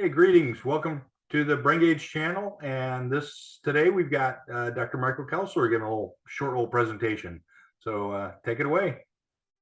Hey, greetings. Welcome to the Brain Gauge channel. And today we've got Dr. Michael Kessler giving a short little presentation. So take it away.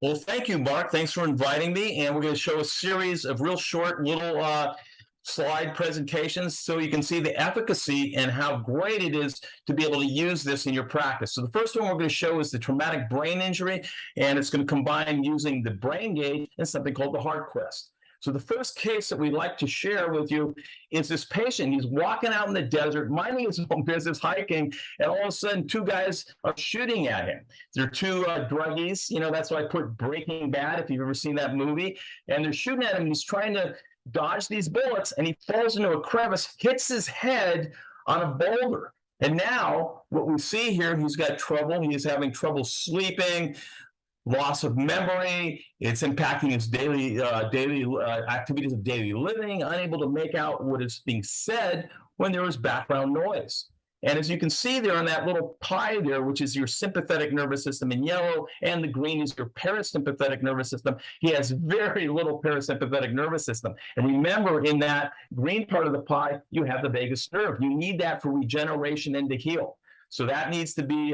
Well, thank you, Mark. Thanks for inviting me. And we're going to show a series of real short little slide presentations so you can see the efficacy and how great it is to be able to use this in your practice. So the first one we're going to show is the traumatic brain injury, and it's going to combine using the brain gauge and something called the heart quest. So the first case that we'd like to share with you is this patient. He's walking out in the desert, minding his own business, hiking, and all of a sudden, two guys are shooting at him. They're two druggies. You know, that's why I put Breaking Bad, if you've ever seen that movie. And they're shooting at him. He's trying to dodge these bullets, and he falls into a crevice, hits his head on a boulder. And now what we see here, he's got trouble. He's having trouble sleeping, loss of memory. It's impacting his daily activities of daily living, unable to make out what is being said when there is background noise. And as you can see there on that little pie there, which is your sympathetic nervous system in yellow, and the green is your parasympathetic nervous system, he has very little parasympathetic nervous system. And remember, in that green part of the pie, you have the vagus nerve. You need that for regeneration and to heal. So that needs to be,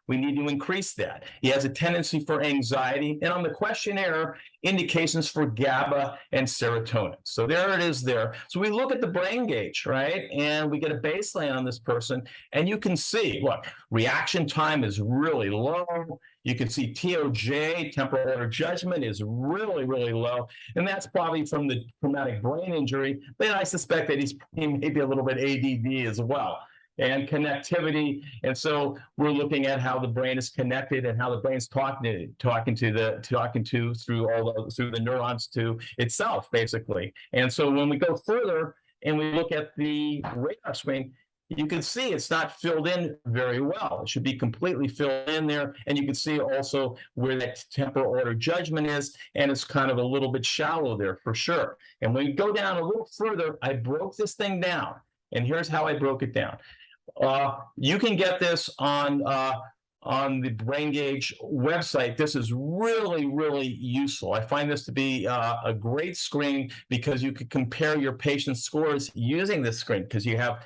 we need to increase that. He has a tendency for anxiety, and on the questionnaire, indications for GABA and serotonin. So there it is there. So we look at the brain gauge, right? And we get a baseline on this person, and you can see, look, reaction time is really low. You can see TOJ, temporal order judgment, is really, really low. And that's probably from the traumatic brain injury, but I suspect that he may be a little bit ADD as well. And connectivity, and so we're looking at how the brain is connected and how the brain's talking through the neurons to itself, basically. And so when we go further and we look at the radar screen, you can see it's not filled in very well. It should be completely filled in there, and you can see also where that temporal order judgment is, and it's kind of a little bit shallow there for sure. And when we go down a little further, I broke this thing down, and here's how I broke it down. You can get this on the Brain Gauge website. This is really, really useful. I find this to be a great screen because you could compare your patient's scores using this screen, because you have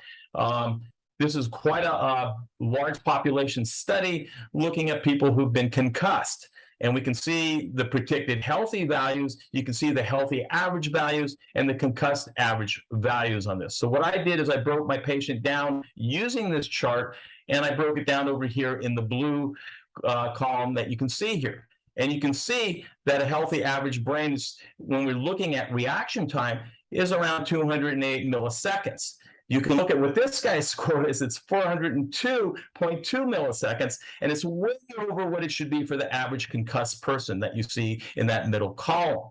this is quite a large population study looking at people who've been concussed. And we can see the predicted healthy values. You can see the healthy average values and the concussed average values on this. So what I did is I broke my patient down using this chart, and I broke it down over here in the blue column that you can see here. And you can see that a healthy average brain is, when we're looking at reaction time, is around 208 milliseconds. You can look at what this guy's score is. It's 402.2 milliseconds, and it's way over what it should be for the average concussed person that you see in that middle column.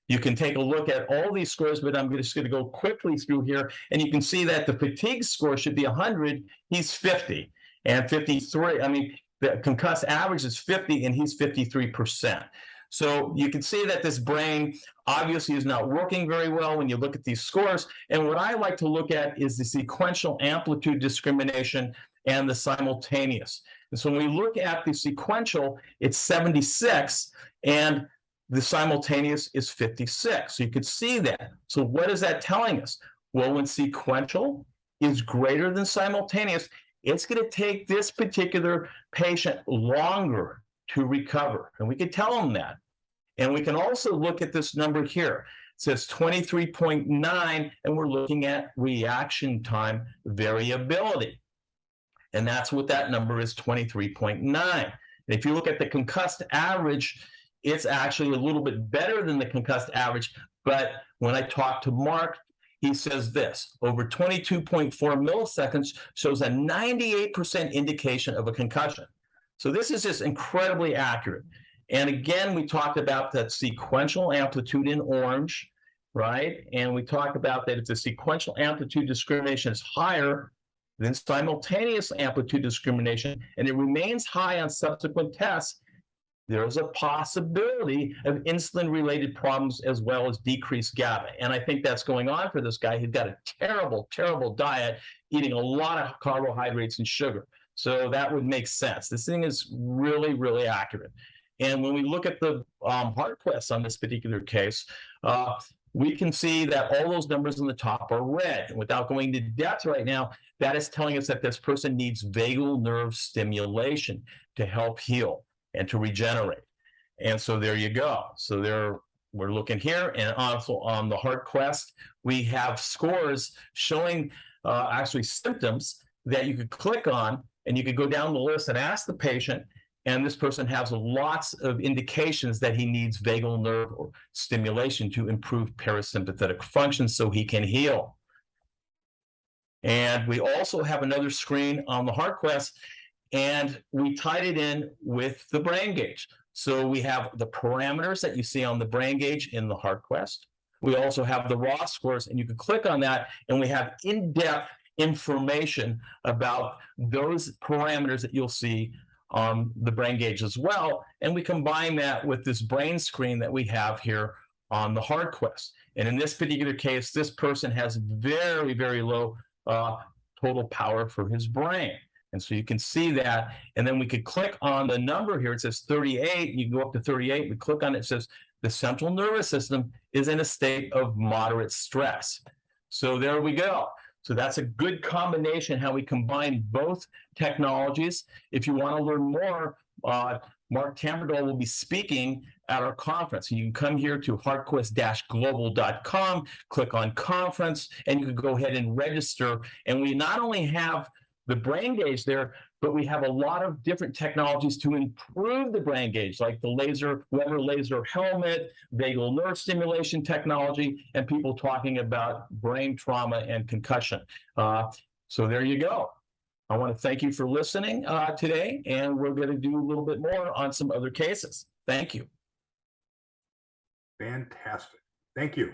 You can take a look at all these scores, but I'm just going to go quickly through here, and you can see that the fatigue score should be 100. He's 50, and 53. I mean, the concussed average is 50, and he's 53%. So you can see that this brain obviously is not working very well when you look at these scores. And what I like to look at is the sequential amplitude discrimination and the simultaneous. And so when we look at the sequential, it's 76, and the simultaneous is 56. So you could see that. So what is that telling us? Well, when sequential is greater than simultaneous, it's going to take this particular patient longer to recover. And we can tell them that. And we can also look at this number here. It says 23.9, and we're looking at reaction time variability. And that's what that number is, 23.9. And if you look at the concussed average, it's actually a little bit better than the concussed average. But when I talk to Mark, he says this: over 22.4 milliseconds shows a 98% indication of a concussion. So this is just incredibly accurate. And again, we talked about that sequential amplitude in orange, right? And we talked about that if the sequential amplitude discrimination is higher than simultaneous amplitude discrimination, and it remains high on subsequent tests, there is a possibility of insulin-related problems as well as decreased GABA. And I think that's going on for this guy. He's got a terrible, terrible diet, eating a lot of carbohydrates and sugar. So that would make sense. This thing is really, really accurate. And when we look at the heart quest on this particular case, we can see that all those numbers on the top are red. And without going into depth right now, that is telling us that this person needs vagal nerve stimulation to help heal and to regenerate. And so there you go. So there, we're looking here, and also on the HeartQuest, we have scores showing actually symptoms that you could click on, and you could go down the list and ask the patient, and this person has lots of indications that he needs vagal nerve stimulation to improve parasympathetic function so he can heal. And we also have another screen on the HeartQuest, and we tied it in with the brain gauge. So we have the parameters that you see on the brain gauge in the HeartQuest. We also have the raw scores, and you can click on that, and we have in-depth information about those parameters that you'll see on the brain gauge as well. And we combine that with this brain screen that we have here on the HeartQuest. And in this particular case, this person has very, very low total power for his brain. And so you can see that. And then we could click on the number here. It says 38. You can go up to 38. We click on it. It says the central nervous system is in a state of moderate stress. So there we go. So that's a good combination how we combine both technologies. If you want to learn more, Mark Tamberdahl will be speaking at our conference. You can come here to heartquest-global.com, click on conference, and you can go ahead and register. And we not only have the brain gauge there, but we have a lot of different technologies to improve the brain gauge, like the Weber laser helmet, vagal nerve stimulation technology, and people talking about brain trauma and concussion. So there you go. I want to thank you for listening today, and we're going to do a little bit more on some other cases. Thank you. Fantastic. Thank you.